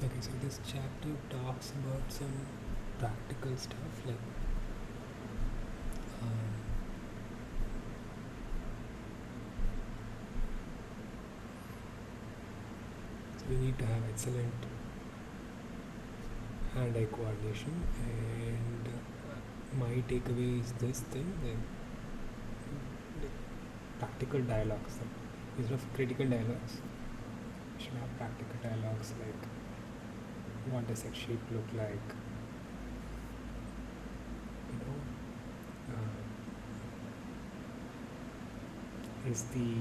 Okay, so this chapter talks about some practical stuff like um, so we need to have excellent hand-eye coordination, and my takeaway is this thing like practical dialogues. Like, instead of critical dialogues, we should have practical dialogues like what does that shape look like, you know, is the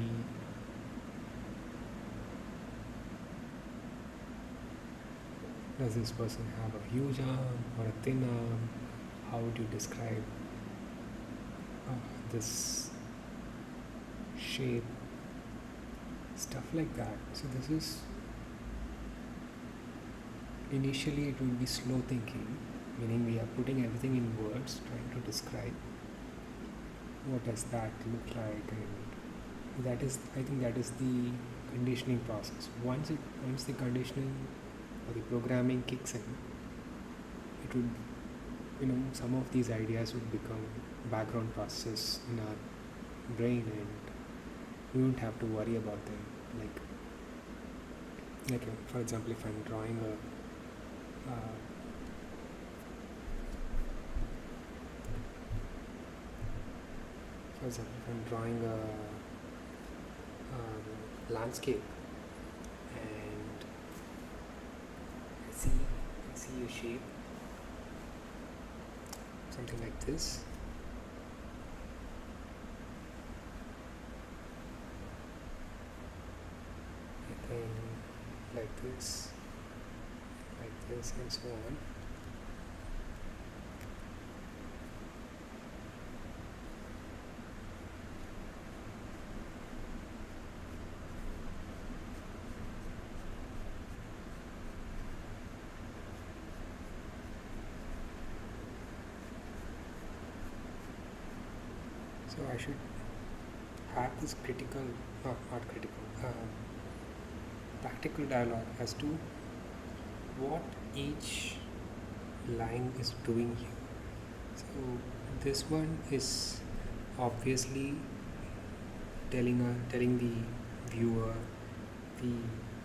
does this person have a huge arm or a thin arm? How would you describe this shape? Stuff like that. So this is initially it will be slow thinking, meaning we are putting everything in words, trying to describe what does that look like, and that is, I think, that is the conditioning process. Once the conditioning or the programming kicks in, it would, some of these ideas would become background processes in our brain, and we won't have to worry about them. Like for example, if I'm drawing a landscape, and I see a shape, something like this. And then like this, and so on. So I should have this practical dialogue as to what each line is doing here. So this one is obviously telling the viewer the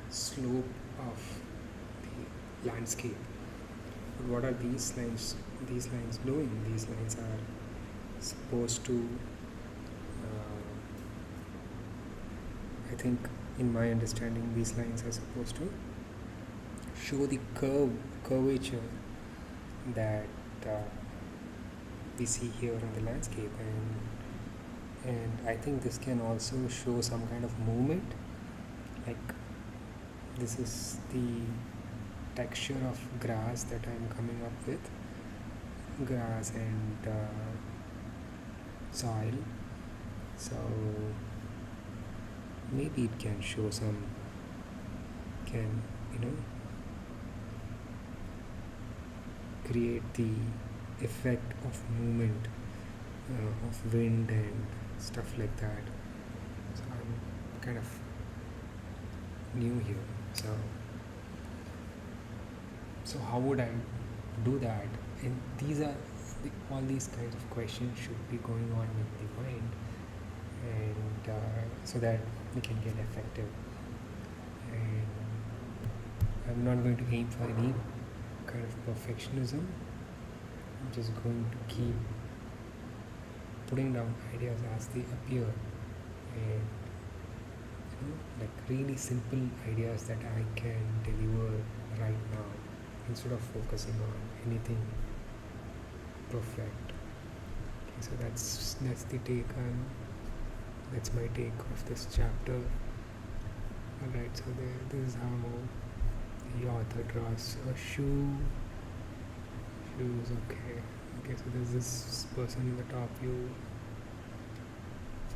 slope of the landscape. But what are these lines doing? These lines are supposed to, I think in my understanding, these lines are supposed to show the curvature that we see here on the landscape, and I think this can also show some kind of movement, like this is the texture of grass that I'm coming up with, grass and soil. So maybe it can show create the effect of movement, of wind and stuff like that. So I'm kind of new here. So how would I do that? And all these kinds of questions should be going on in the mind, and so that we can get effective. And I'm not going to aim for any kind of perfectionism. I'm just going to keep putting down ideas as they appear, and like really simple ideas that I can deliver right now, instead of focusing on anything perfect. Okay, so that's the take on that's my take of this chapter. Alright, so this is how the author draws a shoes. Okay, so there's this person in the top view.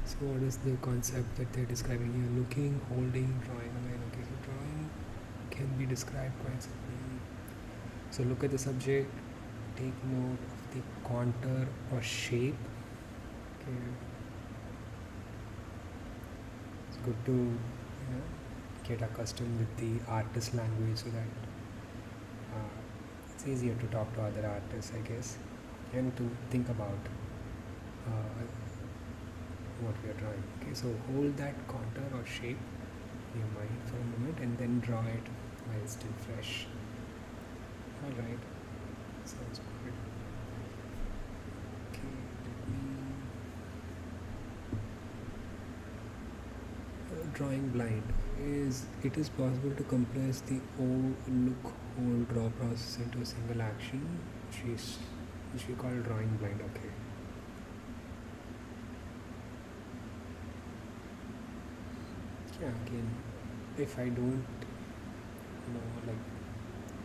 So what is the concept that they're describing here? Looking, holding, drawing a line. Okay, so drawing can be described quite simply. So look at the subject, take note of the contour or shape. Okay, it's good to get accustomed with the artist language, so that it's easier to talk to other artists, I guess, and to think about uh, what we are drawing. Okay, so hold that contour or shape in your mind for a moment and then draw it while it's still fresh. Alright, sounds good. Okay, let me. Drawing blind is it is possible to compress the look whole draw process into a single action, which we call drawing blind. Okay. Yeah, again, if I don't, like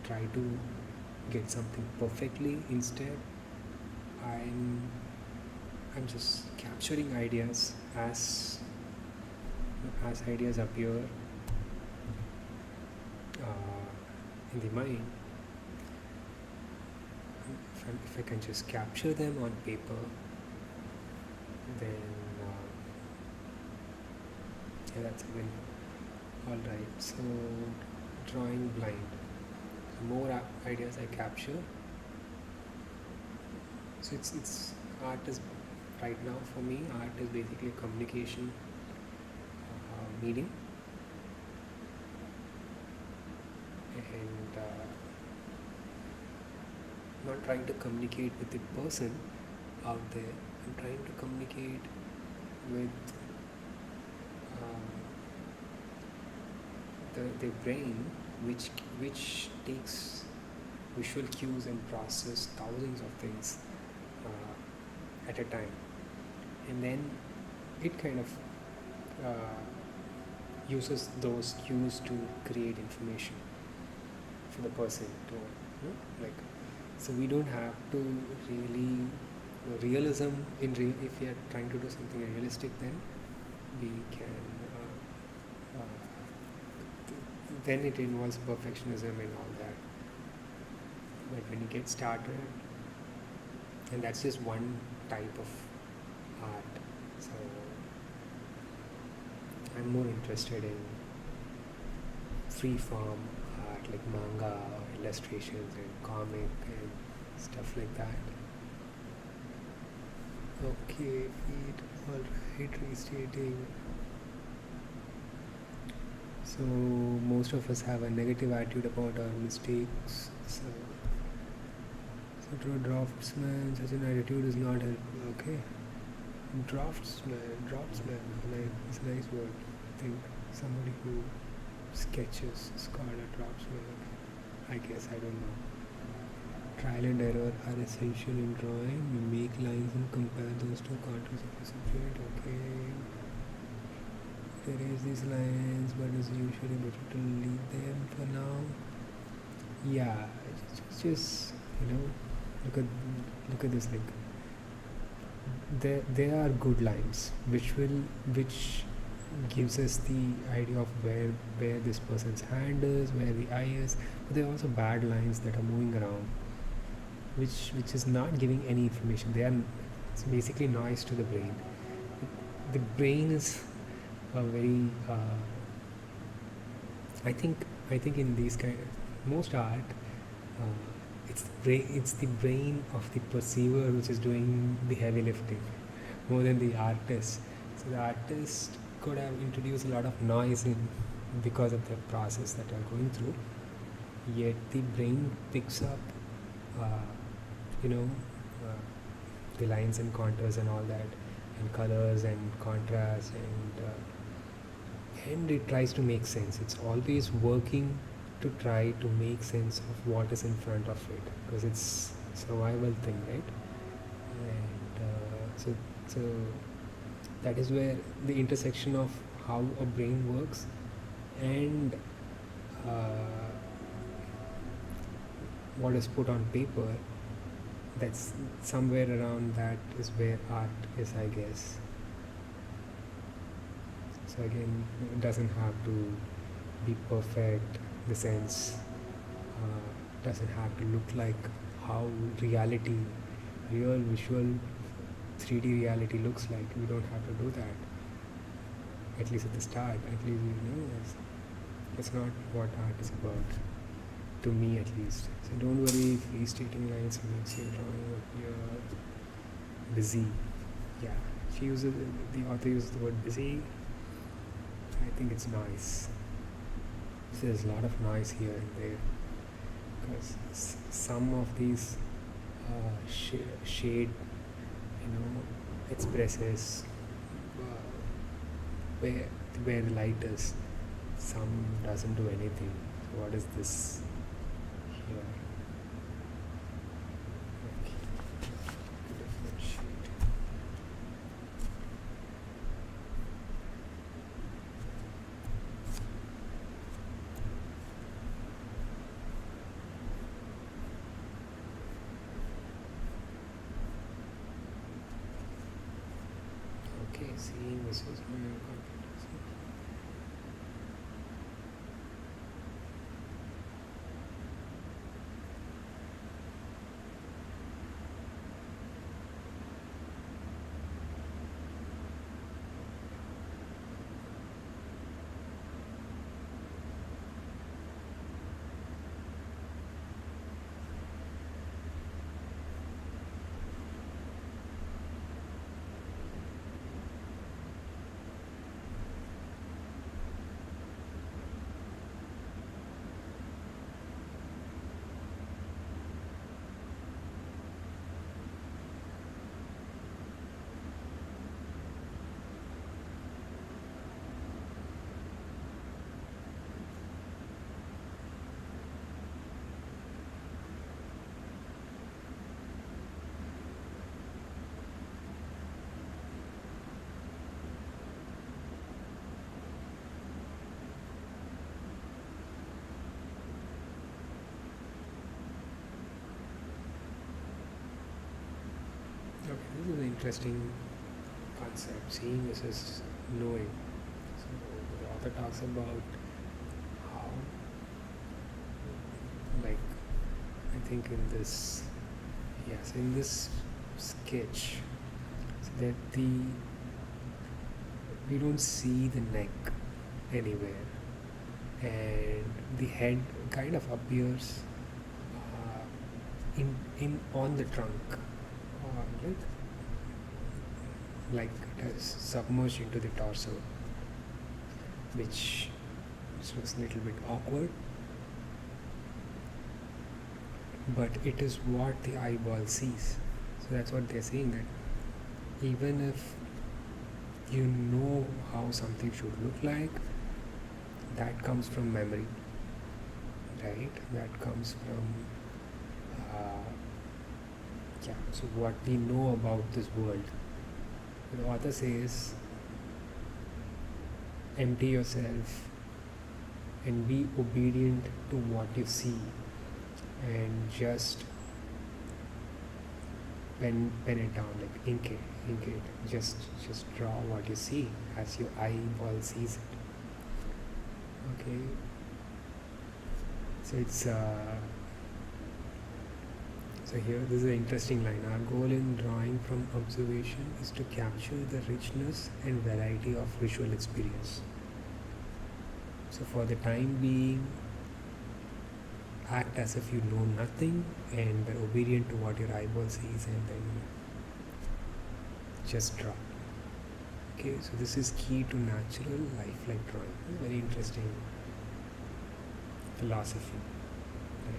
try to get something perfectly, instead I'm I'm just capturing ideas as ideas appear in the mind. If I can just capture them on paper, then yeah, that's a win. Alright, so drawing blind. The more ideas I capture, so it's art is right now for me. Art is basically a communication medium, and not trying to communicate with the person out there. I'm trying to communicate with the brain, which takes visual cues and process thousands of things at a time, and then it kind of uses those cues to create information for the person to like. So we don't have to really realism in if we are trying to do something realistic, then we can then it involves perfectionism and all that. But when you get started, and that's just one type of art, so I'm more interested in free form art like manga or illustrations and comic and stuff like that. Okay, feed, alright, restating. So most of us have a negative attitude about our mistakes. So to a draftsman, such an attitude is not helpful. Okay, dropsman, like it's a nice word. I think somebody who sketches is called a dropsman. I guess, I don't know. Trial and error are essential in drawing. You make lines and compare those to contours of a subject. Okay. Erase these lines, but it's usually better to leave them for now. Yeah, just look at this. Like there are good lines, which gives us the idea of where this person's hand is, where the eye is. But there are also bad lines that are moving around, which is not giving any information. It's basically noise to the brain. The brain is a very I think in these kind of most art, it's the brain of the perceiver which is doing the heavy lifting more than the artist. So the artist could have introduced a lot of noise in because of the process that they're going through, yet the brain picks up the lines and contours and all that, and colors and contrast, and it tries to make sense. It's always working to try to make sense of what is in front of it, because it's a survival thing, right? And so that is where the intersection of how a brain works and what is put on paper, that's somewhere around that is where art is, I guess. So again, it doesn't have to be perfect. The sense doesn't have to look like how reality, real visual 3D reality looks like. We don't have to do that. At least at the start. At least it's not what art is about. to me at least. So don't worry if restating lines makes your drawing appear busy. Yeah, she uses the author uses the word busy. I think it's noise. So there's a lot of noise here and there because some of these shade, expresses uh, where the light is. Some doesn't do anything. So what is this here? Okay. Different shade. Okay, seeing this was my confidence. Okay, this is an interesting concept. Seeing this is knowing. So the author talks about how, like, I think in this, yes, in this sketch, so that we don't see the neck anywhere, and the head kind of appears in on the trunk, like it has submerged into the torso, which looks a little bit awkward, but it is what the eyeball sees. So that's what they're saying, that even if you know how something should look like, that comes from memory, right? That comes from so what we know about this world. The author says, empty yourself and be obedient to what you see, and just pen it down, like ink it. Just draw what you see as your eyeball sees it. Okay. So it's so here this is an interesting line. Our goal in drawing from observation is to capture the richness and variety of visual experience. So for the time being, act as if you know nothing and be obedient to what your eyeball sees, and then just draw. Okay, so this is key to natural lifelike drawing. Very interesting philosophy. Right?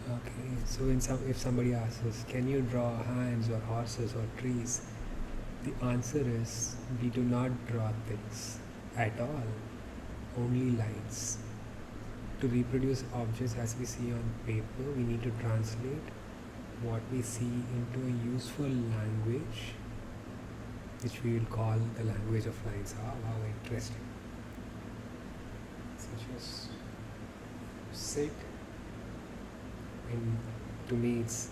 Okay, so if somebody asks us, can you draw hands or horses or trees? The answer is, we do not draw things at all, only lines. To reproduce objects as we see on paper, we need to translate what we see into a useful language, which we will call the language of lines. How interesting. So just sit, and to me it's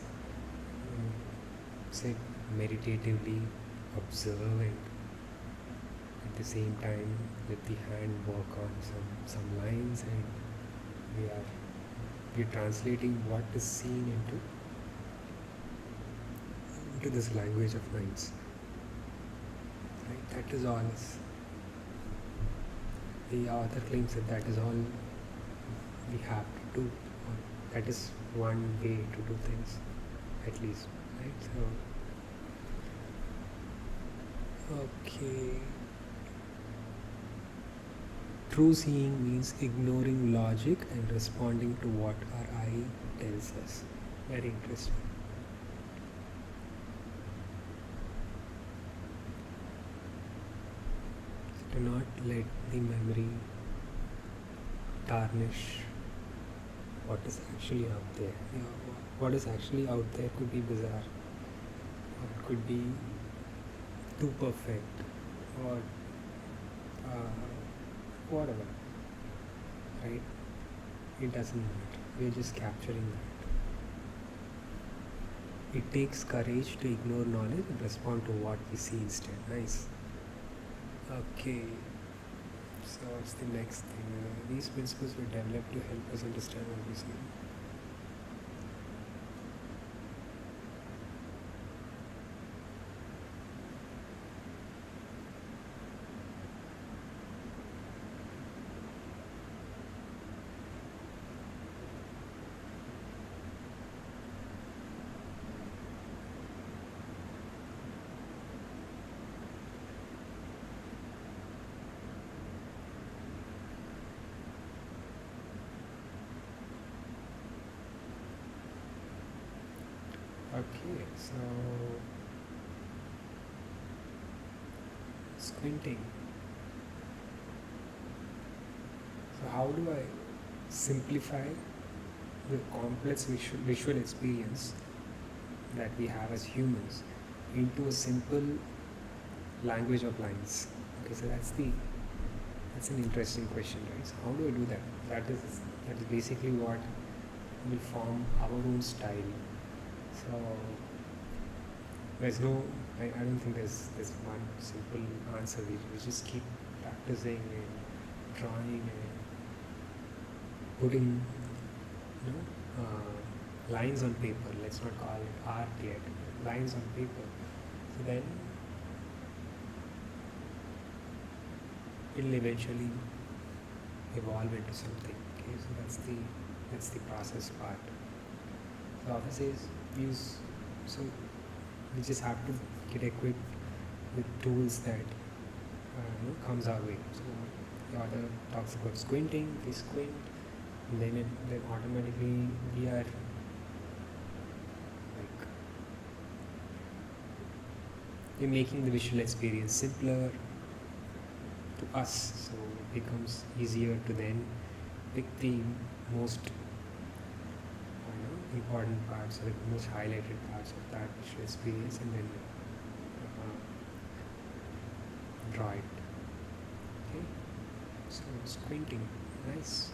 sit meditatively, observe, and at the same time let the hand work on some lines, and we're translating what is seen into into this language of lines. Right? That is all. The author claims that that is all we have to do. That is one way to do things, at least. Right? So, okay. True seeing means ignoring logic and responding to what our eye tells us. Very interesting. Do not let the memory tarnish what is actually out there. What is actually out there could be bizarre, or it could be too perfect, or whatever. Right? It doesn't matter. We're just capturing that. It takes courage to ignore knowledge and respond to what we see instead. Nice. Okay. So what's the next thing? These principles were developed to help us understand what we see. Okay, so squinting. So how do I simplify the complex visual experience that we have as humans into a simple language of lines? Okay, so that's an interesting question, right? So how do I do that? That is basically what will form our own style. So there's no, I don't think there's one simple answer. We just keep practicing and drawing and putting, lines on paper. Let's not call it art yet. Lines on paper. So then it'll eventually evolve into something. Okay, so that's the process part. The author says we just have to get equipped with tools that comes our way. So the author talks about squinting. We squint, and then automatically we are we're making the visual experience simpler to us, so it becomes easier to then pick the most important parts or the most highlighted parts of that visual experience and then draw it. Okay, so squinting, nice.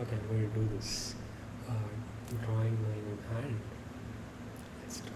Okay, I'm going to do this drawing my own hand. Let's try that.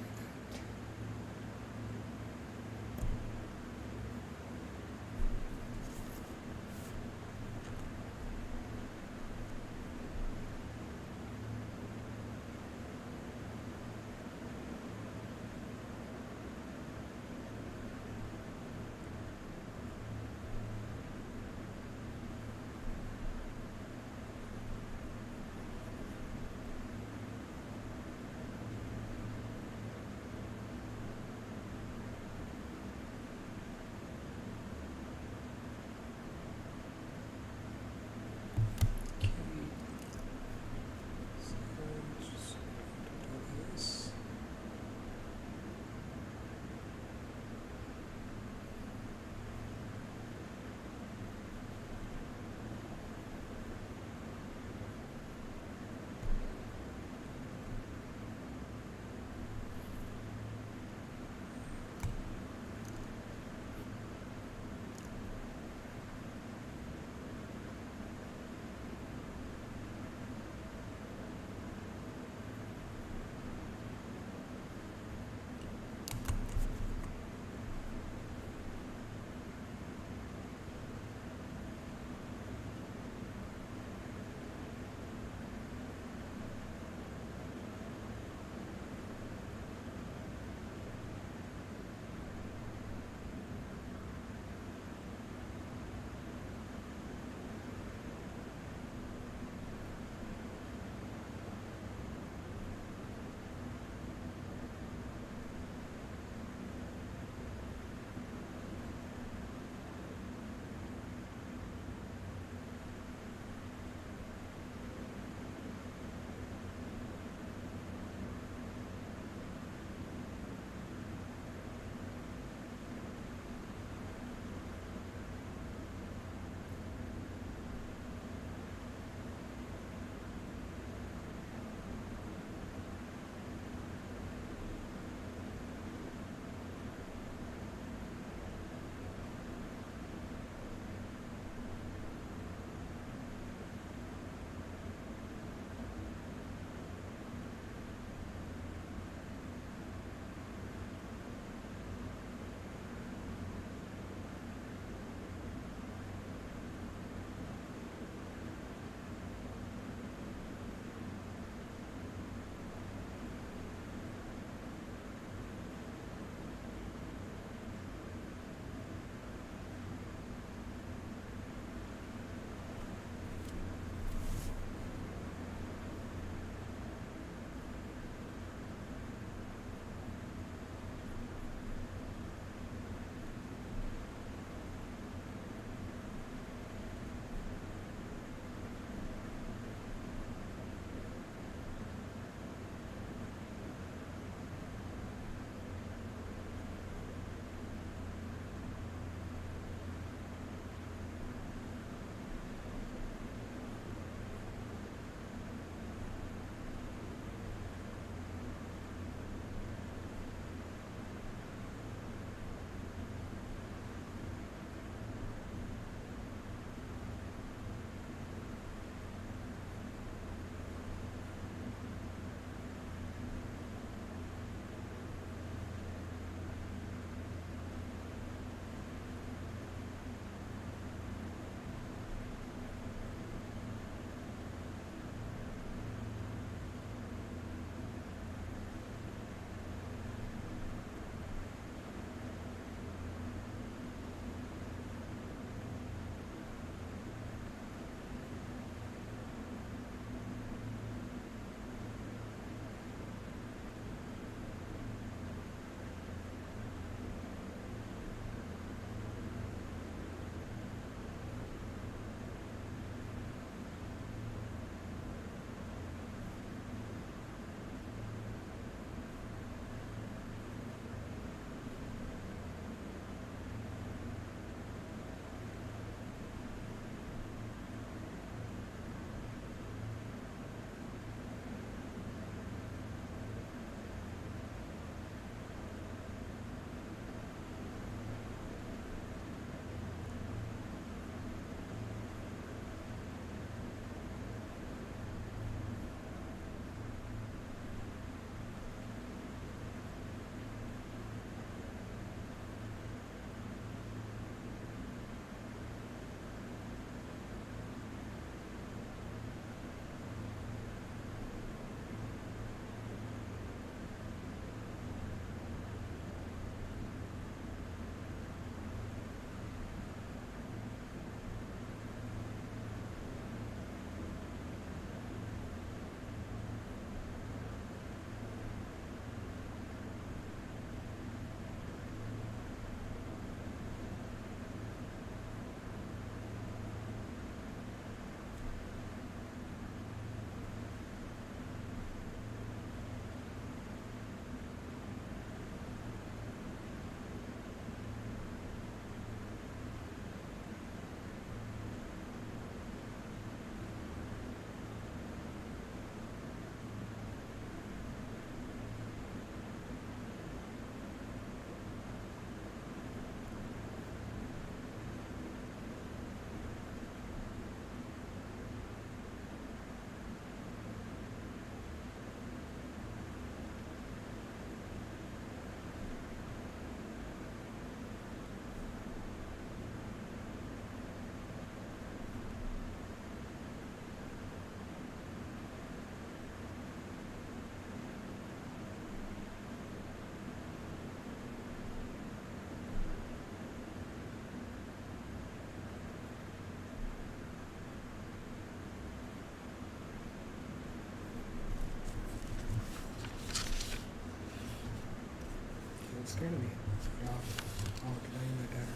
kind of a rough outline that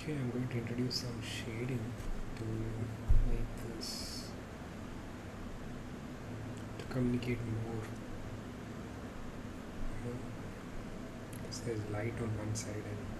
okay, I'm going to introduce some shading to make this to communicate more. Because there's light on one side and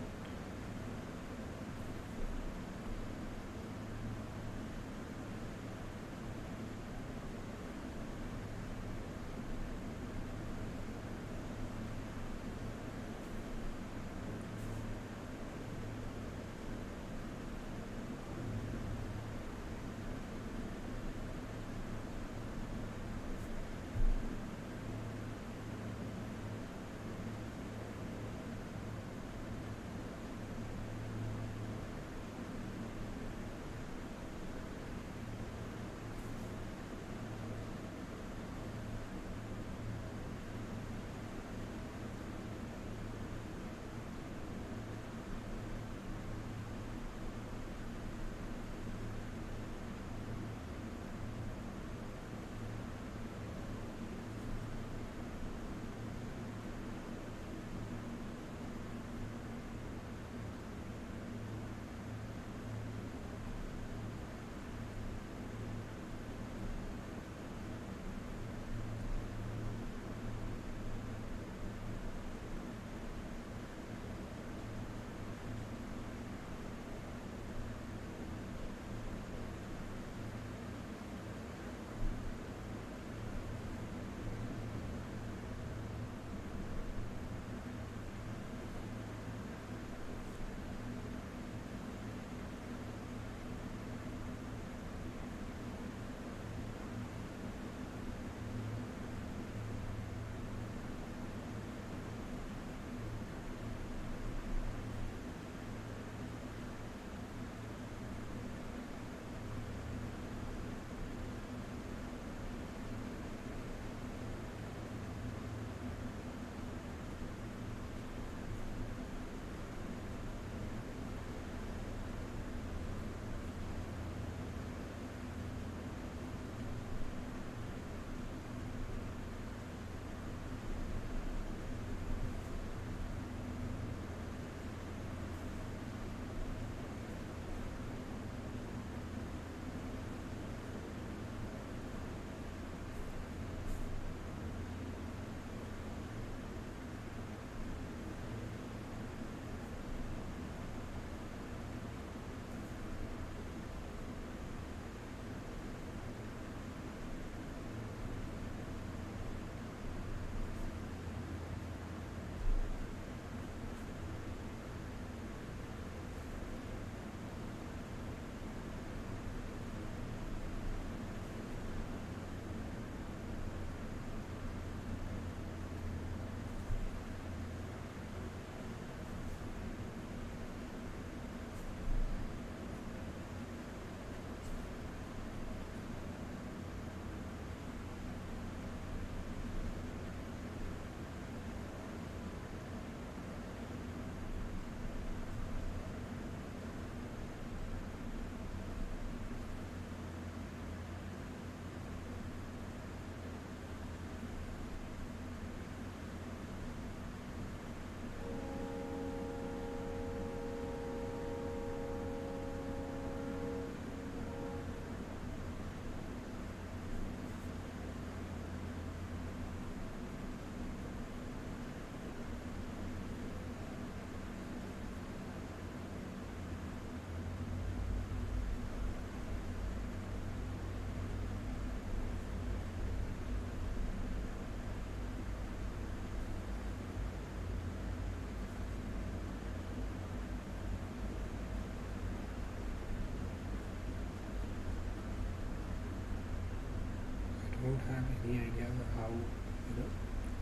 don't have any idea how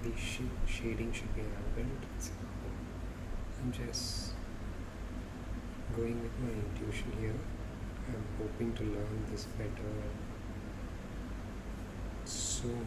the shading should be happened. So I'm just going with my intuition here. I'm hoping to learn this better soon.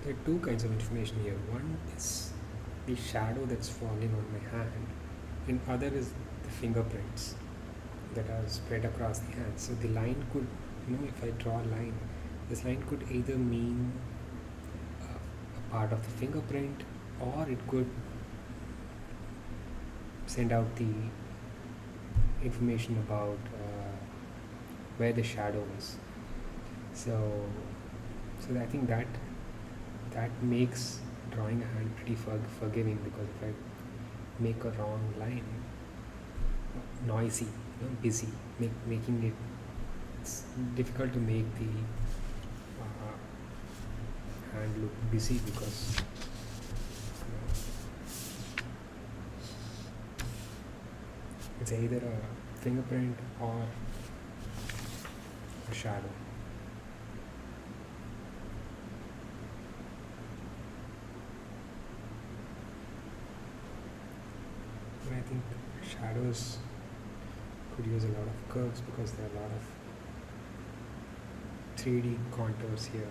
There are two kinds of information here. One is the shadow that's falling on my hand, and other is the fingerprints that are spread across the hand. So the line could, if I draw a line, this line could either mean a part of the fingerprint, or it could send out the information about where the shadow is. So I think that makes drawing a hand pretty forgiving, because if I make a wrong line, noisy, busy, making it's difficult to make the hand look busy, because it's either a fingerprint or a shadow. And I think shadows could use a lot of curves, because there are a lot of 3D contours here.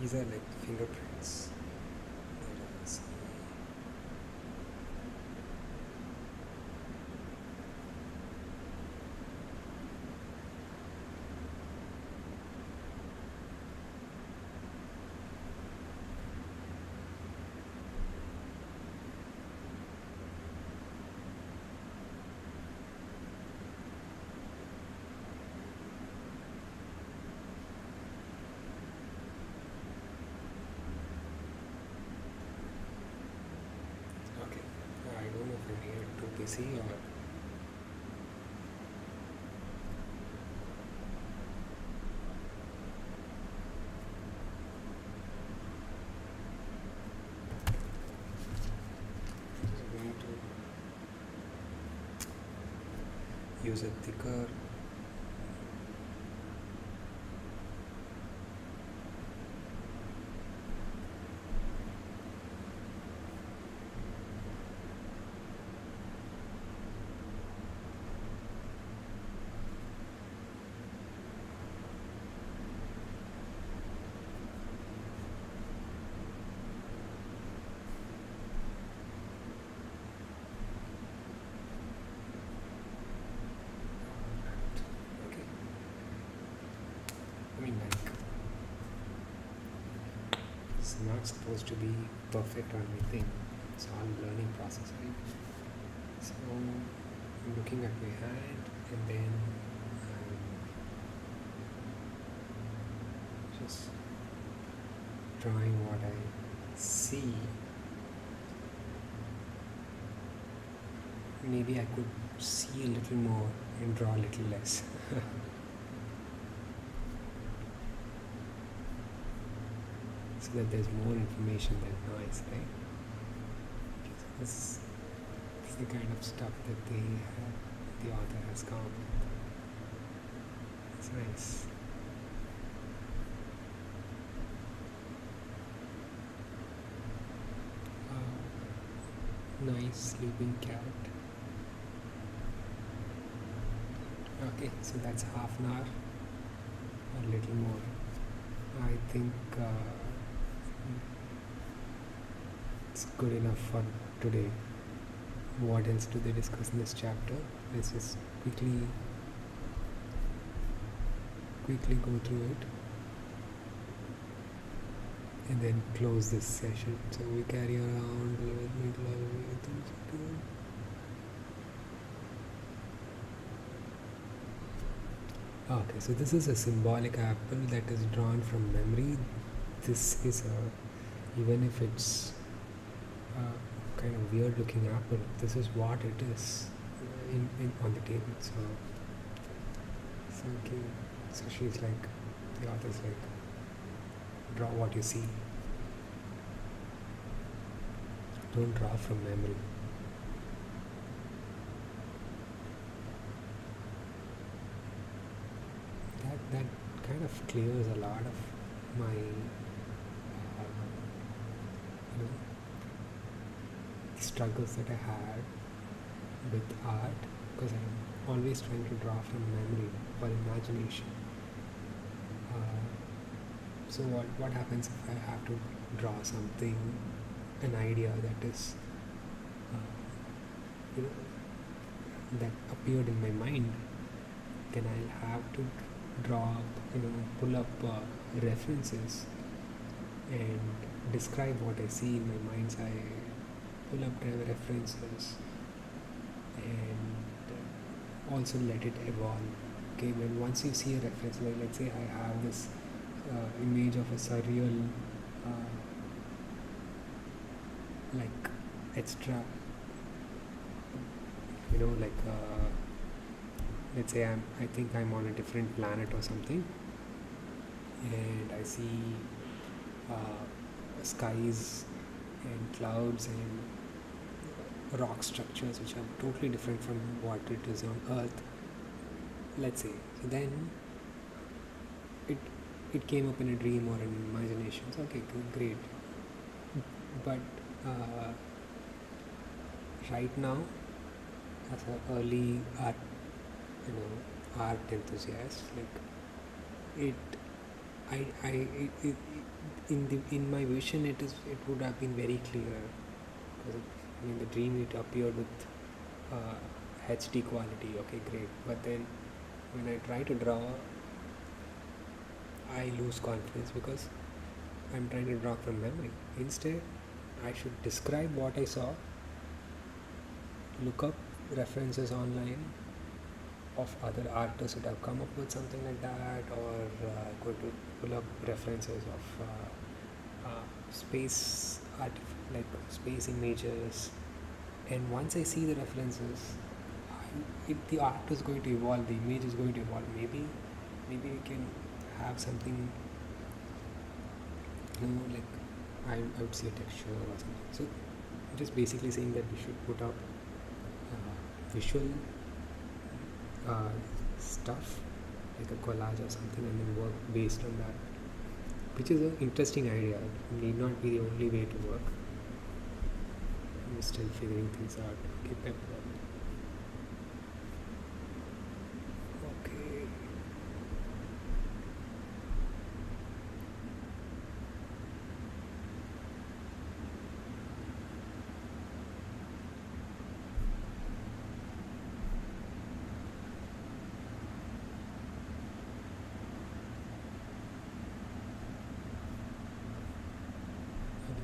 These are like fingerprints. see, or just going to use a thicker. Okay. I mean, like, it's not supposed to be perfect or anything. It's all learning process, right? So I'm looking at my hand, and then I'm just drawing what I see. Maybe I could see a little more and draw a little less. So that there's more information than noise, right? So this is the kind of stuff that the author has come up with. It's nice. Nice sleeping cat. Okay, so that's half an hour or a little more. I think it's good enough for today. What else do they discuss in this chapter? Let's just quickly go through it and then close this session. So we carry around okay, so this is a symbolic apple that is drawn from memory. This is even if it's a kind of weird looking apple, this is what it is in on the table. So okay. So she's like, the author's like, draw what you see. Don't draw from memory. That kind of clears a lot of my struggles that I had with art, because I'm always trying to draw from memory or imagination. So what happens if I have to draw something, an idea that is that appeared in my mind, then I'll have to draw, pull up references and describe what I see in my mind's eye, pull up the references and also let it evolve. Okay, when once you see a reference, like let's say I have this image of a surreal like extra, like let's say I think I'm on a different planet or something, and I see skies and clouds and rock structures which are totally different from what it is on Earth, let's say. So then it came up in a dream or an imagination. So okay, great. But right now, as an early art enthusiast, like in my vision, it would have been very clear, because in the dream it appeared with HD quality. Okay, great. But then when I try to draw, I lose confidence because I'm trying to draw from memory. Instead, I should describe what I saw, look up references online of other artists that have come up with something like that, or go to pull up references of space art, like space images, And once I see the references, the art is going to evolve, the image is going to evolve. Maybe we can have something, like I would say texture or something. So just basically saying that we should put up visual uh, stuff like a collage or something, and then work based on that, which is an interesting idea. It need not be the only way to work. I'm still figuring things out. Okay, pepper. Okay.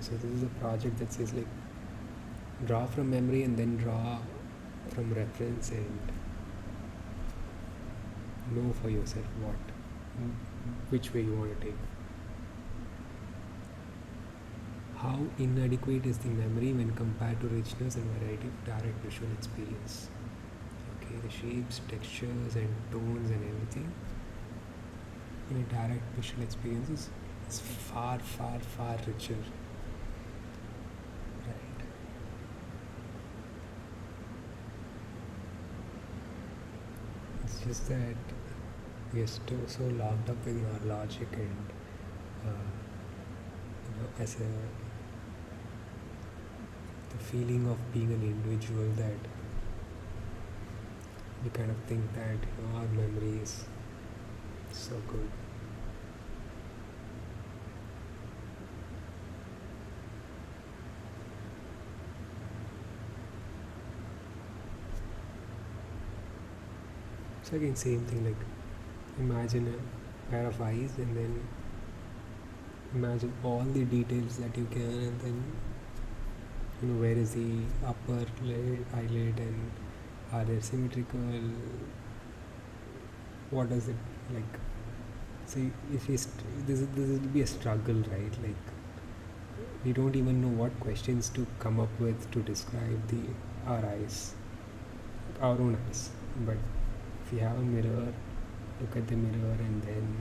So this is a project that says like draw from memory and then draw from reference and know for yourself which way you want to take. How inadequate is the memory when compared to richness and variety of direct visual experience? Okay, the shapes, textures and tones and everything in a direct visual experience is far, far, far richer. Right. It's just that we are still so locked up in our logic and as the feeling of being an individual, that we kind of think that our memory is so good. So again, same thing, like imagine a pair of eyes and then imagine all the details that you can, and then where is the upper eyelid and are they symmetrical, what does it like. So if this will be a struggle, right? Like we don't even know what questions to come up with to describe our eyes, our own eyes. But if you have a mirror, look at the mirror and then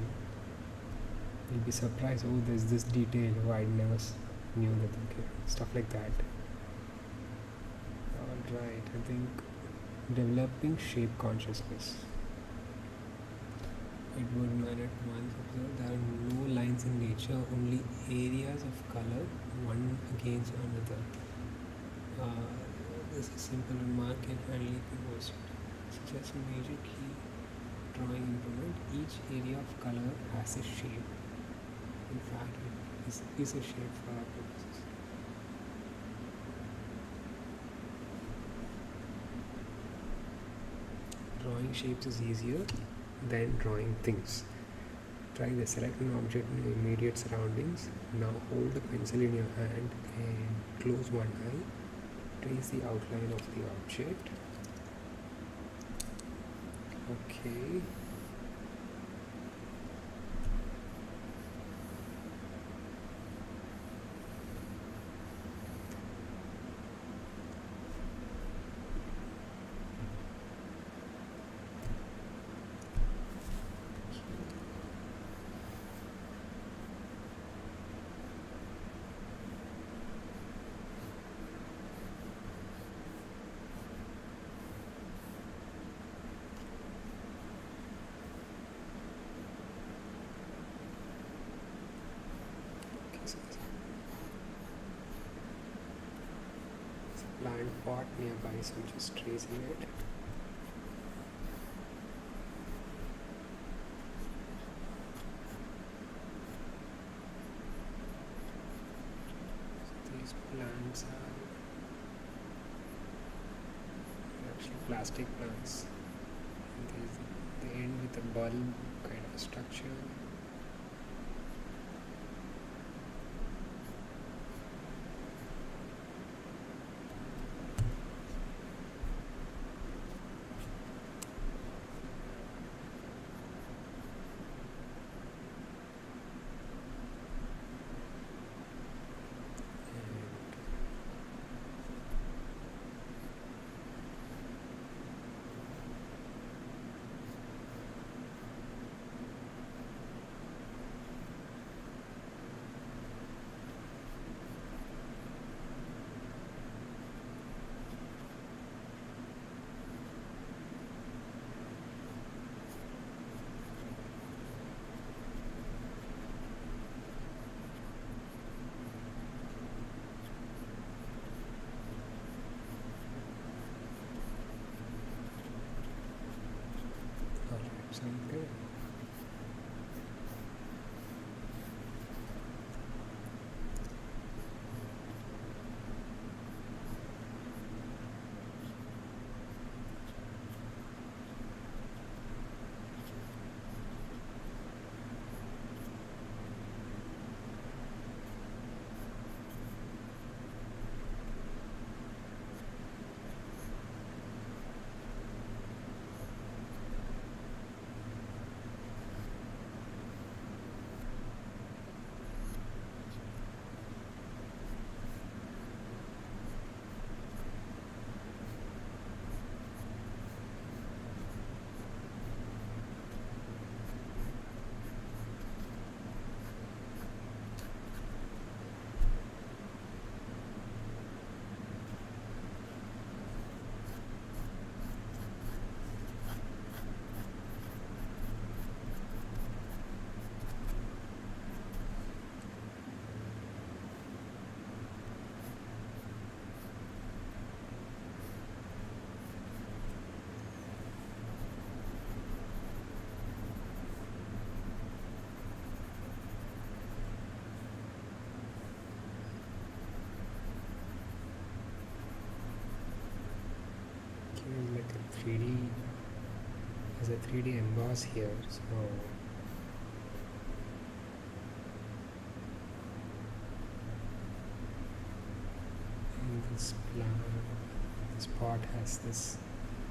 you'll be surprised, oh, there's this detail, oh, I never knew that. Okay, stuff like that. Alright, I think developing shape consciousness. Edward Manet once observed there are no lines in nature, only areas of color, one against another. This simple remark can hardly be voiced. Suggests a major key drawing improvement. Each area of color has a shape. In fact, it is a shape for our purposes. Drawing shapes is easier than drawing things. Try this. Select an object in your immediate surroundings. Now hold the pencil in your hand and close one eye. Trace the outline of the object. Okay. Plant pot nearby, so I'm just tracing it. So these plants are actually plastic plants. And they end with a bulb kind of a structure. 3D, as a 3D emboss here. So in this pot has this,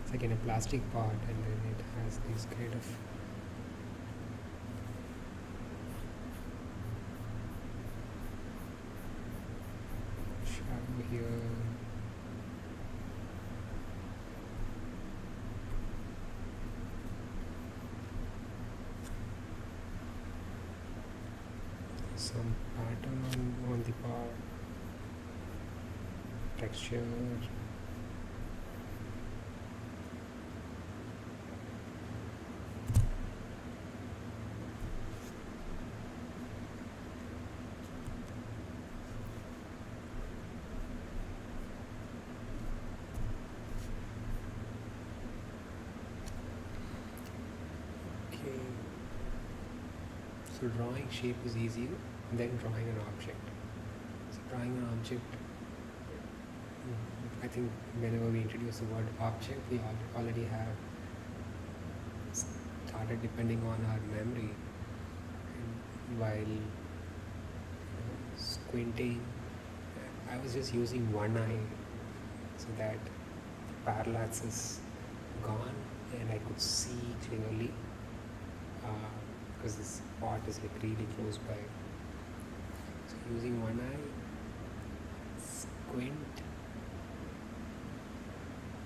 it's like in a plastic pot, and then it has these kind of shadow here. Some pattern on the pot, texture. Okay, so drawing shape is easier than drawing an object. So drawing an object, I think whenever we introduce the word object, we already have started depending on our memory, and while squinting, I was just using one eye so that the parallax is gone and I could see clearly, because this pot is like really close by. So using one eye, squint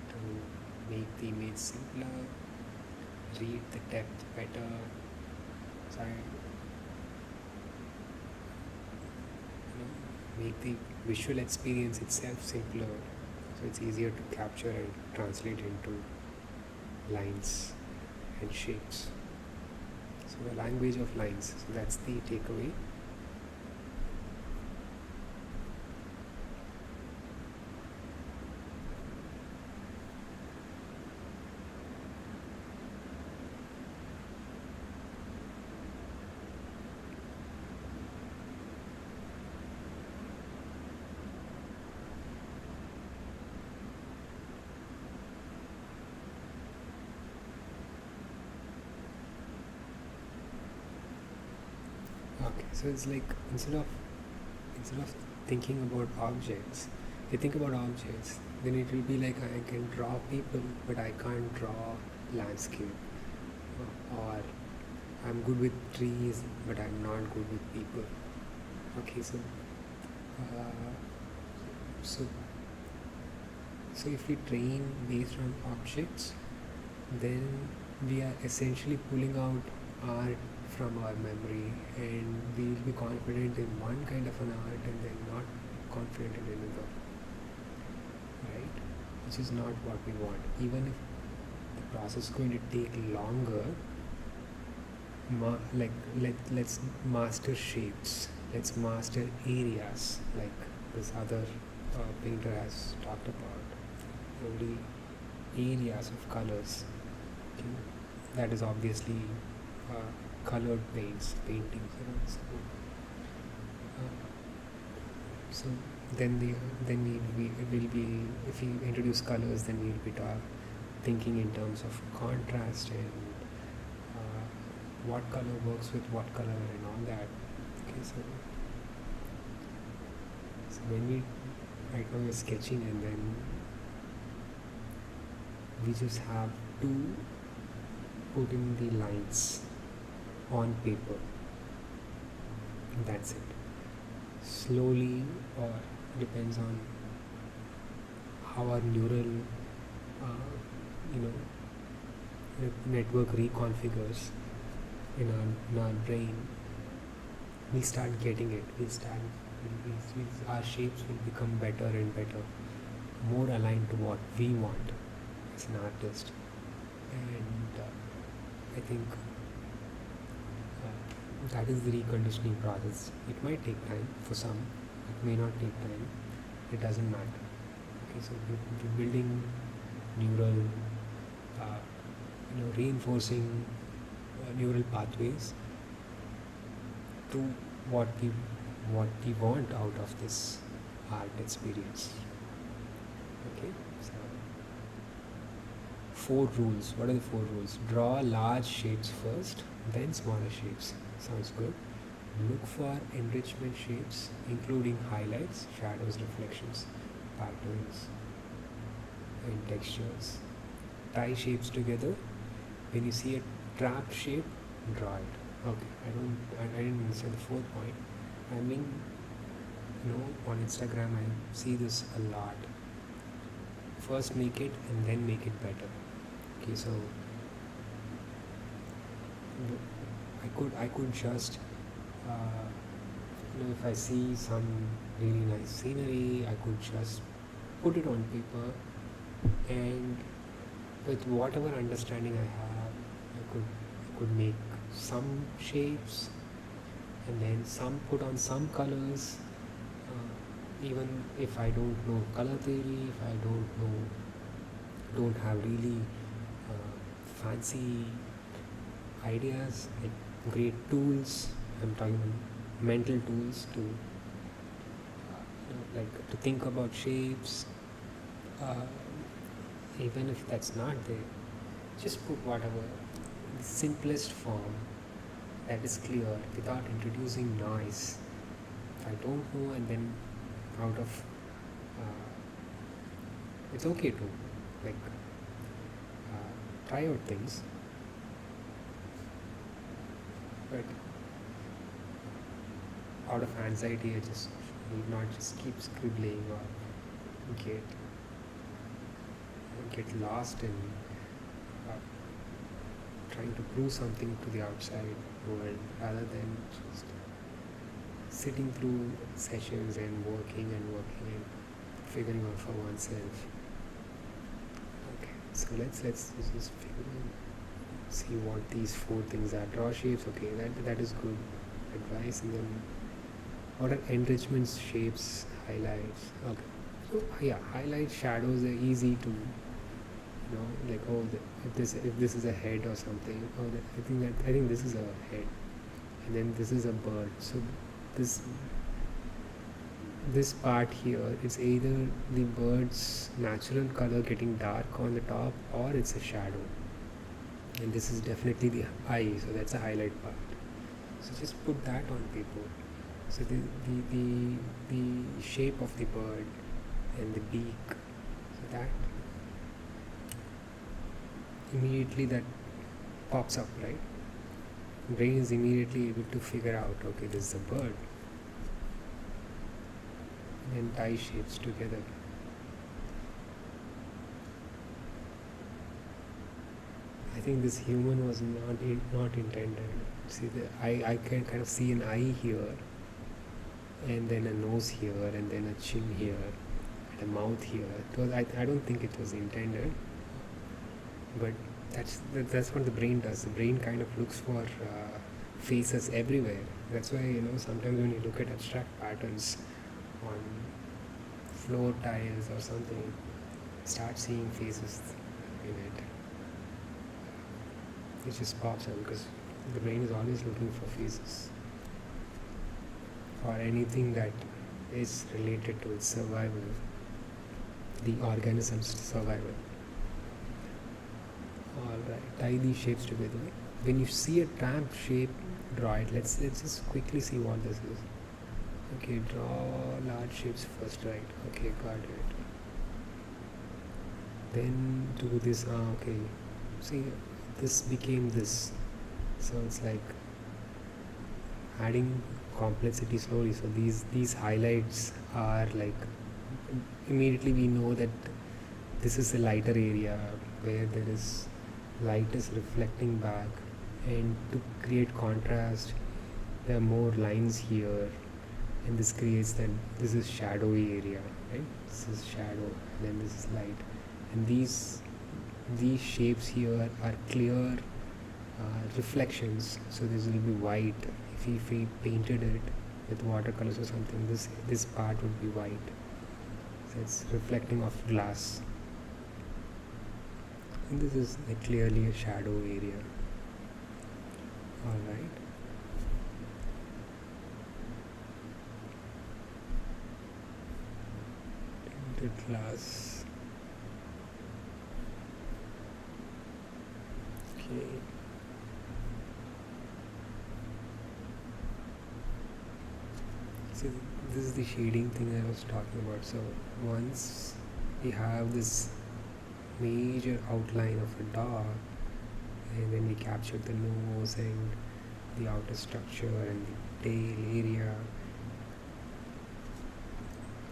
to make the image simpler, read the depth better. So I make the visual experience itself simpler, so it's easier to capture and translate into lines and shapes. So the language of lines, so that's the takeaway. Okay, so it's like instead of thinking about objects, if you think about objects, then it will be like I can draw people, but I can't draw landscape. Or I'm good with trees, but I'm not good with people. Okay, so uh, so so if we train based on objects, then we are essentially pulling out art from our memory, and we'll be confident in one kind of an art and then not confident in another, right? Which is not what we want. Even if the process is going to take longer, let's master shapes, let's master areas, like this other painter has talked about, only areas of colors. Okay? That is obviously colored paintings. So then we will be, if we introduce colors, then we'll be thinking in terms of contrast and what color works with what color and all that. Okay, so when we right now we're sketching, and then we just have to put in the lines on paper. That's it. Slowly, or depends on how our neural network reconfigures in our brain. We'll start getting it. Our shapes will become better and better, more aligned to what we want as an artist. And I think that is the reconditioning process. It might take time for some, it may not take time, it doesn't matter. Okay, so we're building neural, reinforcing neural pathways to what we want out of this art experience. Okay, so 4 rules. What are the 4 rules? Draw large shapes first, then smaller shapes. Sounds good. Look for enrichment shapes, including highlights, shadows, reflections, patterns, and textures. Tie shapes together. When you see a trap shape, draw it. Okay, I didn't understand the fourth point. I mean, on Instagram I see this a lot. First make it and then make it better. Okay, so I could just if I see some really nice scenery, I could just put it on paper, and with whatever understanding I have, I could make some shapes, and then some put on some colors. Even if I don't know color theory, if I don't have really fancy ideas, like great tools, I'm talking about mental tools to to think about shapes. Even if that's not there, just put whatever the simplest form that is clear without introducing noise. If I don't know, and then out of it's okay to try out things, but out of anxiety I just need not just keep scribbling or get lost in trying to prove something to the outside world, rather than just sitting through sessions and working and figuring out for oneself. Okay, so let's just see what these 4 things are. Draw shapes, okay, that is good advice. And then what are enrichments, shapes, highlights? Okay, so yeah, highlights, shadows are easy to if this is a head or something. I think this is a head, and then this is a bird. So this part here is either the bird's natural color getting dark on the top, or it's a shadow, and this is definitely the eye, so that's a highlight part. So just put that on paper. So the shape of the bird and the beak, so that immediately that pops up, right? Brain is immediately able to figure out, okay, this is a bird, and then tie shapes together. I think this human was not intended. See, I can kind of see an eye here, and then a nose here, and then a chin here, and a mouth here. I don't think it was intended, but that's what the brain does. The brain kind of looks for faces everywhere. That's why sometimes when you look at abstract patterns on floor tiles or something, start seeing faces in it. It just pops up because the brain is always looking for faces or anything that is related to its survival, the organism's survival. Alright, tie these shapes together. When you see a tramp shape, draw it. Let's just quickly see what this is. Okay, draw large shapes first, right? Okay, got it. Then do this. Okay, see, this became this. So it's like adding complexity slowly. So these highlights are like, immediately we know that this is a lighter area where there is light is reflecting back, and to create contrast there are more lines here, and this creates that this is shadowy area, right? This is shadow, and then this is light, and these shapes here are clear reflections. So this will be white. If we painted it with watercolors or something, this part would be white. So it's reflecting off glass. And this is clearly a shadow area. Alright. Tinted glass. So this is the shading thing I was talking about. So once we have this major outline of a dog, and then we capture the nose and the outer structure and the tail area,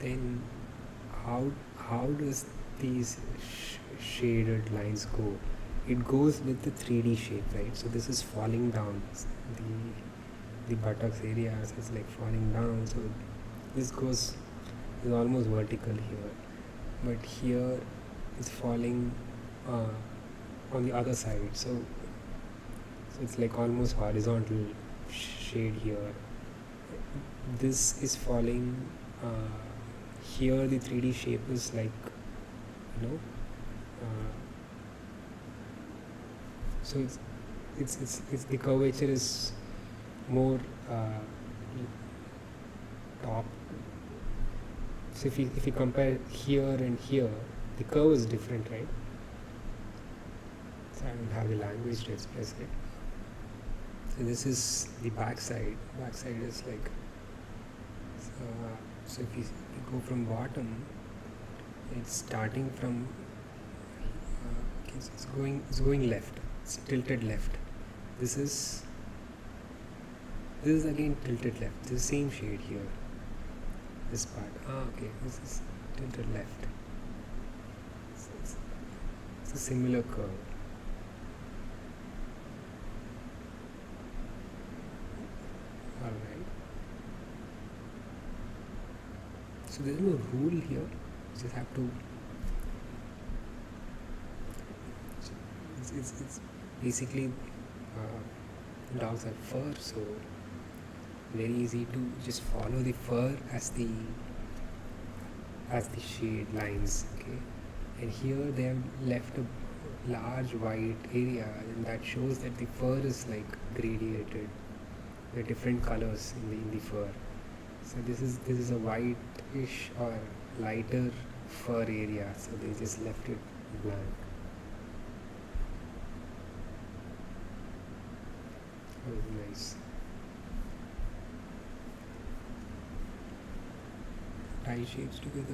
then how how does these shaded lines go? It goes with the 3D shape, right? So this is falling down. The buttocks area is like falling down. So this goes is almost vertical here, but here it's falling on the other side. So it's like almost horizontal shade here. This is falling here. The 3D shape is like, you know, so it's the curvature is more top. So if you compare here and here, the curve is different, right? So I don't have the language to express it. So this is the back side. Back side is like, so if you go from bottom, it's starting from it's going left. It's tilted left. This is again tilted left. This is same shade here. This part. Okay. This is tilted left. It's a similar curve. Alright. So there's no rule here. You just have to. It's basically dogs have fur, so very easy to just follow the fur as the shade lines. Okay, and here they have left a large white area, and that shows that the fur is like gradiated. There are different colors in the fur. So this is a whitish or lighter fur area. So they just left it blank. Oh, nice. Tie shapes together.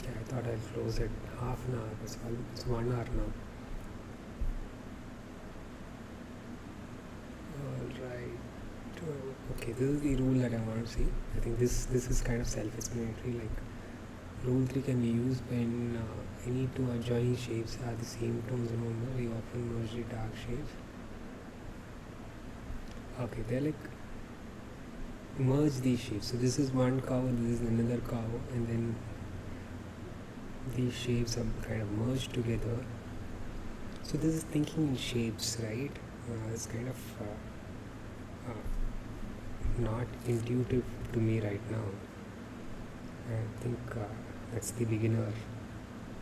I thought I'll close at half an hour, but it's 1 hour now. Alright. Okay, this is the rule that I want to see. I think this is kind of self-explanatory. Like, rule 3 can be used when any two adjoining shapes are the same tones. Remember, we often merge the dark shades. Okay, they're like merge these shapes. So this is one cow, this is another cow, and then these shapes are kind of merged together. So this is thinking in shapes, right? It's kind of not intuitive to me right now. I think that's the beginner.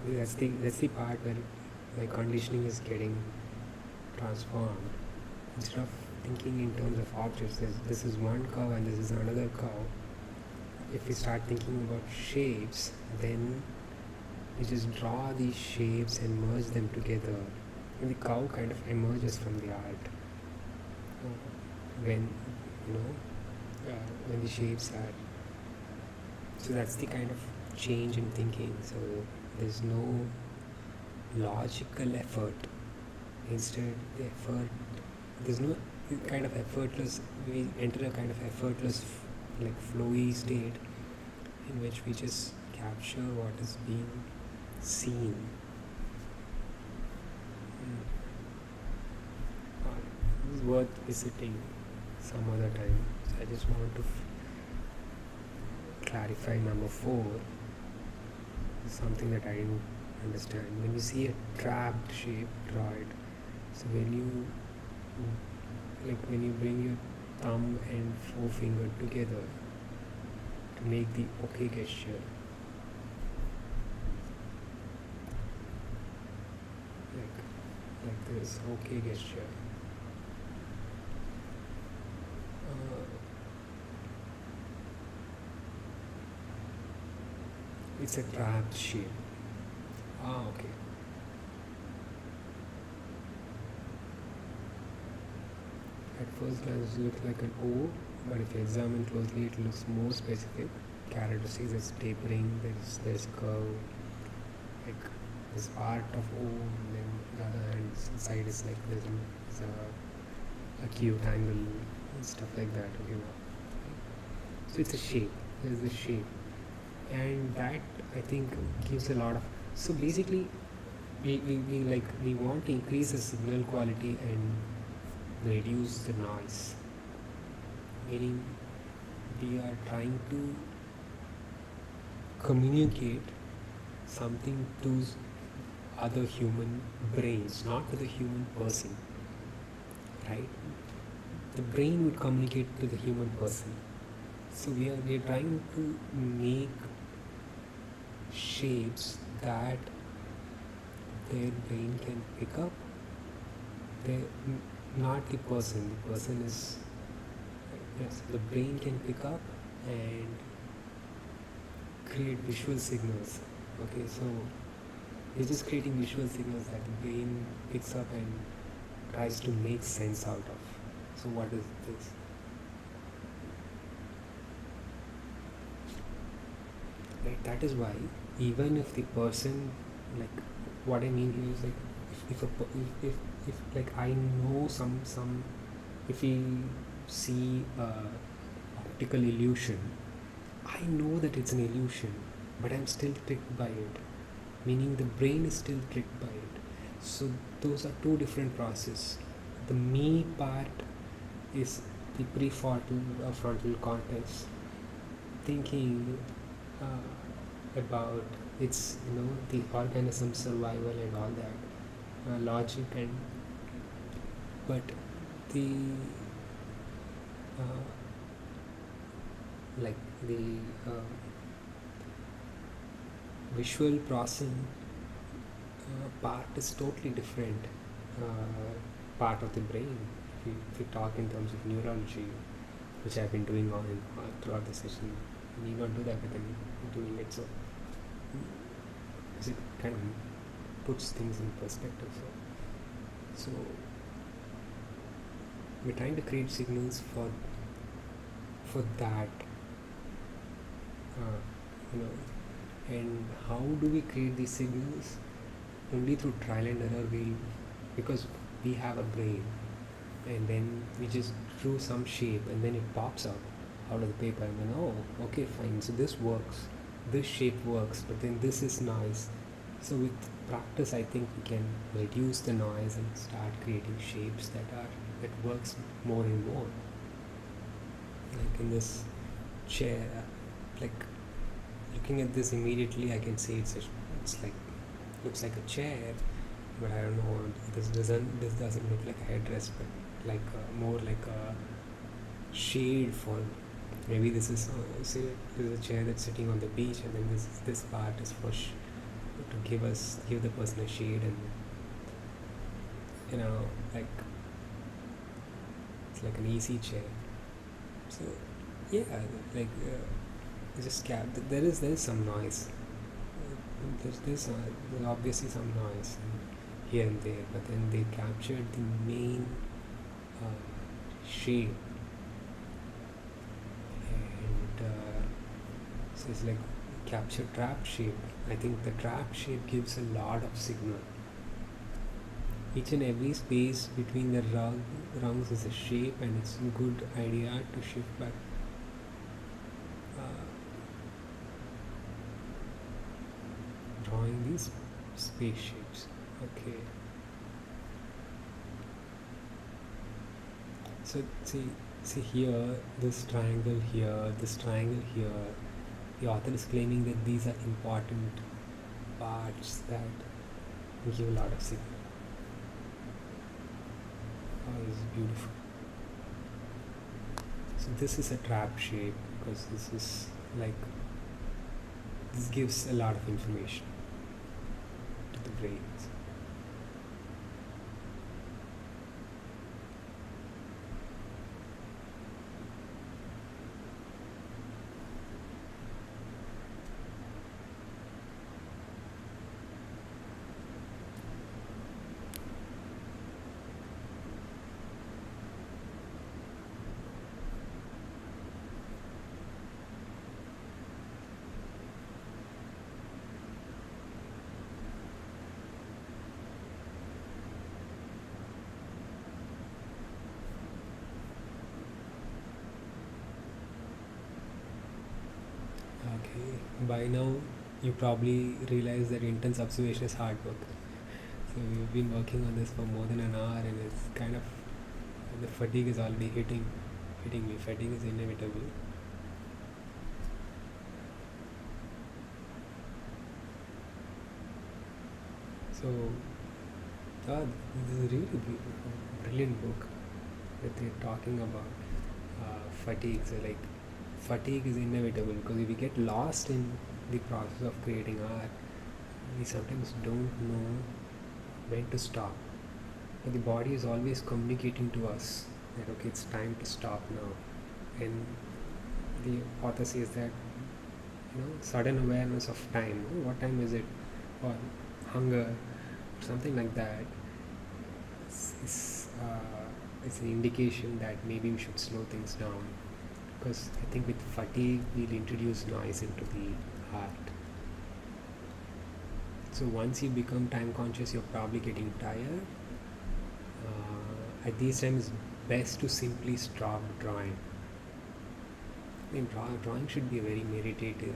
That's the part where my conditioning is getting transformed. Instead of thinking in terms of objects, this is one cow and this is another cow. If we start thinking about shapes, then we just draw these shapes and merge them together, and the cow kind of emerges from the art when when the shapes are. So that's the kind of change in thinking. So there's no logical effort. Instead, there's no kind of effortless. We enter a kind of effortless, like flowy state in which we just capture what is being seen. This is worth visiting some other time. So I just want to clarify number 4. Something that I didn't understand. When you see a trapped shape, draw it. So when you bring your thumb and forefinger together to make the OK gesture, like like this okay gesture. Uh, it's a trap shape. Okay. At first glance, it looks like an O, but if you examine closely, it looks more specific. Characteristics is tapering. There's curve, like this part of O, and then the other hand side is like there's a acute angle and stuff like that. Okay, so it's a shape. There's a shape, and that I think gives a lot of. So basically, we want to increase the signal quality and reduce the noise, meaning we are trying to communicate something to other human brains, not to the human person, right? The brain would communicate to the human person. So we are trying to make shapes that their brain can pick up. Not the person. The person is, yes, the brain can pick up and create visual signals. Okay, so we're just creating visual signals that the brain picks up and tries to make sense out of. So what is this? Right, that is why even if the person, like, what I mean here is like, if like I know some if we see optical illusion, I know that it's an illusion, but I'm still tricked by it, meaning the brain is still tricked by it. So those are two different processes. The me part is the prefrontal frontal cortex, thinking about its, the organism survival and all that, logic, and but the uh, like the visual processing part is totally different part of the brain. If you talk in terms of neurology, which I've been doing throughout the session, you need not do that, but then doing it, so it kind of puts things in perspective. So we're trying to create signals for that, and how do we create these signals? Only through trial and error. Because we have a brain, and then we just drew some shape, and then it pops up out of the paper, and then, oh, okay, fine, so this works, this shape works, but then this is noise. So with practice, I think we can reduce the noise and start creating shapes that works more and more. Like in this chair, like looking at this immediately, I can say it's like, looks like a chair, but I don't know, this doesn't look like a headrest, but like more like a shade for, maybe this is say this is a chair that's sitting on the beach, and then this part is for to give the person a shade, and like it's like an easy chair. So yeah, like just there is some noise. There's obviously some noise here and there, but then they captured the main shape, and so it's like capture trap shape. I think the trap shape gives a lot of signal. Each and every space between the rungs is a shape, and it's a good idea to shift back. Drawing these space shapes. Okay. So see here, this triangle here, this triangle here. The author is claiming that these are important parts that give a lot of signal. Oh, this is beautiful. So this is a trap shape because this is like, this gives a lot of information to the brains. By now, you probably realize that intense observation is hard work. So we've been working on this for more than an hour, and it's kind of the fatigue is already hitting me. Fatigue is inevitable. So, this is a really brilliant book that they're talking about fatigue. So, like, fatigue is inevitable because if we get lost in the process of creating art, we sometimes don't know when to stop. But the body is always communicating to us that okay, it's time to stop now. And the author says that sudden awareness of time. What time is it? Or hunger, something like that. It's an indication that maybe we should slow things down. Because I think with fatigue, we'll introduce noise into the art. So once you become time conscious, you're probably getting tired. At these times, it's best to simply stop drawing. I mean, drawing should be a very meditative,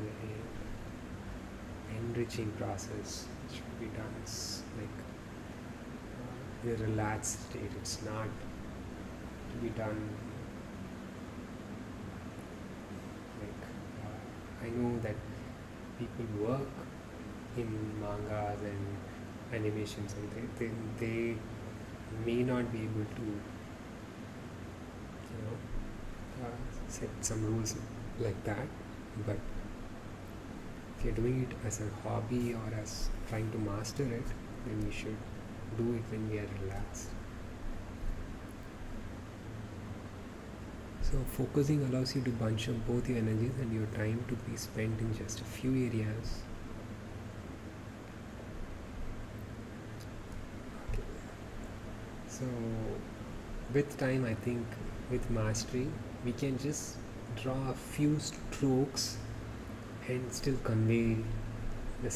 enriching process. It should be done like in a relaxed state. It's not to be done like I know that people work in mangas and animations, and they may not be able to set some rules like that, but if you're doing it as a hobby or as trying to master it, then we should do it when we are relaxed. So focusing allows you to bunch up both your energies and your time to be spent in just a few areas. Okay. So with time, I think with mastery, we can just draw a few strokes and still convey the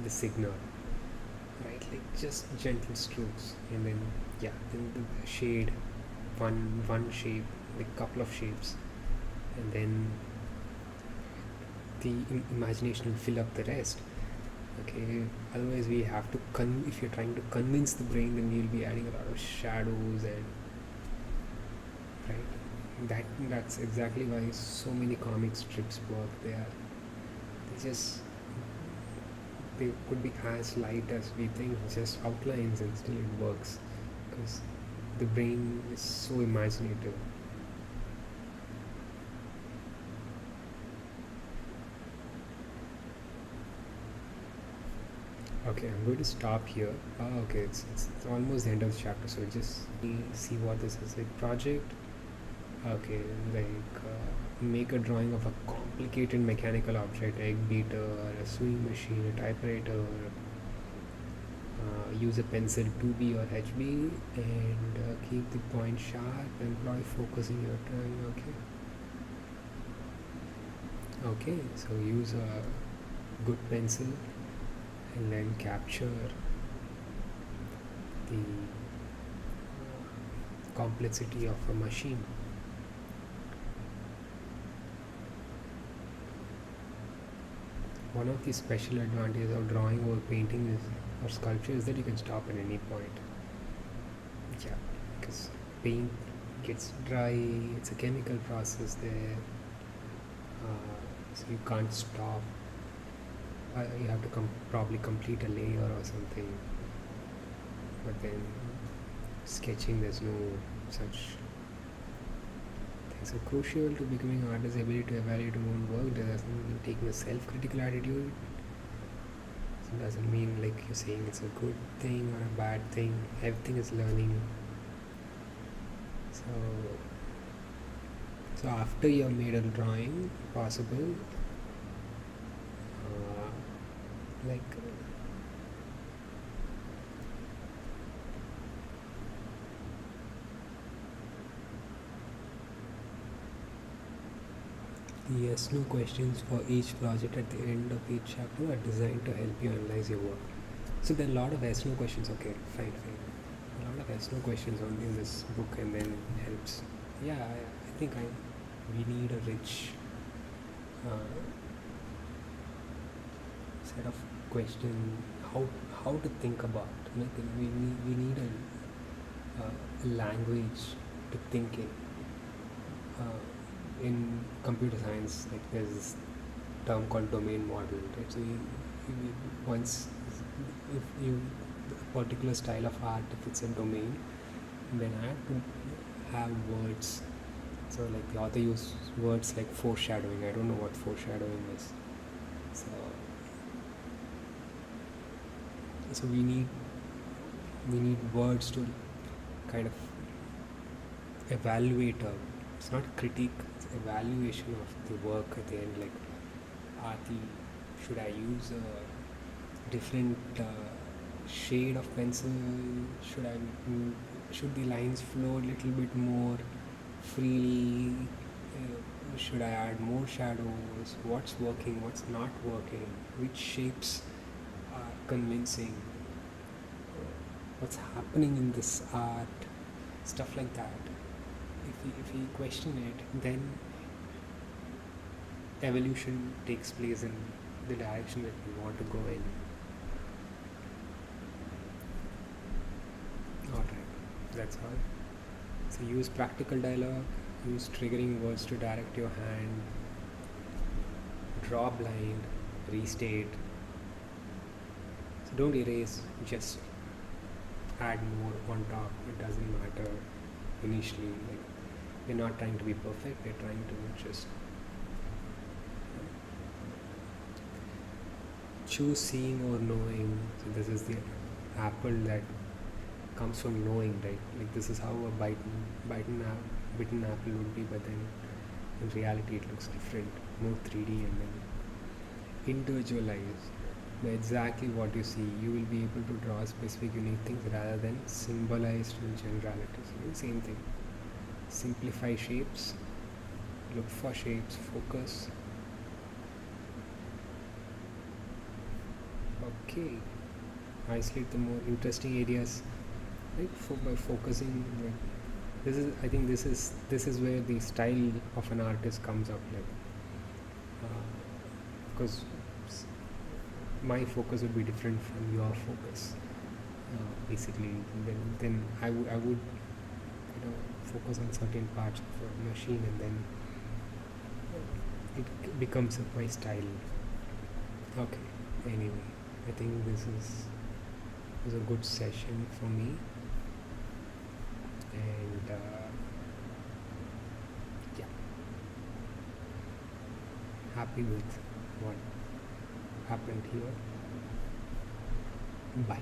signal, right? Like just gentle strokes, and then then the shade, one shape, like couple of shapes, and then the imagination will fill up the rest. Okay, otherwise we have to if you're trying to convince the brain, then you'll be adding a lot of shadows and right. That's exactly why so many comic strips work. They could be as light as we think, just outlines, and still it works because the brain is so imaginative. Okay, I'm going to stop here. Okay, it's almost the end of the chapter, so just see what this is. Like project. Okay, like make a drawing of a complicated mechanical object, egg beater, a sewing machine, a typewriter. Use a pencil 2B or HB, and keep the point sharp. Employ focus in your drawing. Okay, so use a good pencil and then capture the complexity of a machine. One of the special advantages of drawing over painting or sculpture is that you can stop at any point. Yeah, because paint gets dry, it's a chemical process there, so you can't stop. You have to probably complete a layer or something, but then sketching, there's no such thing. So crucial to becoming an artist, ability to evaluate your own work. Doesn't mean taking a self-critical attitude. It doesn't mean like you're saying it's a good thing or a bad thing. Everything is learning. So after you've made a drawing possible, like the yes/no questions for each project at the end of each chapter are designed to help you analyze your work. So there are a lot of yes/no questions. Okay, fine. A lot of yes/no questions in this book, and then it helps. Yeah, I think we need a rich set of question how to think about. Like we need a language to think in computer science. Like there's this term called domain model, right? So once if you a particular style of art, if it's a domain, then I have to have words. So like the author used words like foreshadowing. I don't know what foreshadowing is. So we need words to kind of evaluate. It's not critique, it's evaluation of the work at the end. Like, should I use a different shade of pencil? Should the lines flow a little bit more freely? Should I add more shadows? What's working? What's not working? Which shapes are convincing? What's happening in this art? Stuff like that. If we question it, then evolution takes place in the direction that we want to go in. Alright, that's all. So use practical dialogue, use triggering words to direct your hand, draw blind, restate. So don't erase, just add more on top. It doesn't matter initially. Like, we're not trying to be perfect, we're trying to just choose seeing or knowing. So this is the apple that comes from knowing, right? Like this is how a bitten apple would be, but then in reality it looks different, more 3D, and then individualize by exactly what you see. You will be able to draw specific unique things rather than symbolized in generalities. Same thing. Simplify shapes, look for shapes, focus. Okay, isolate the more interesting areas, right? By focusing, like, I think this is where the style of an artist comes up. Like, because my focus would be different from your focus. Basically, then I would focus on certain parts of a machine, and then it becomes my style. Okay. Anyway, I think this was a good session for me, and yeah, happy with what happened here. Bye.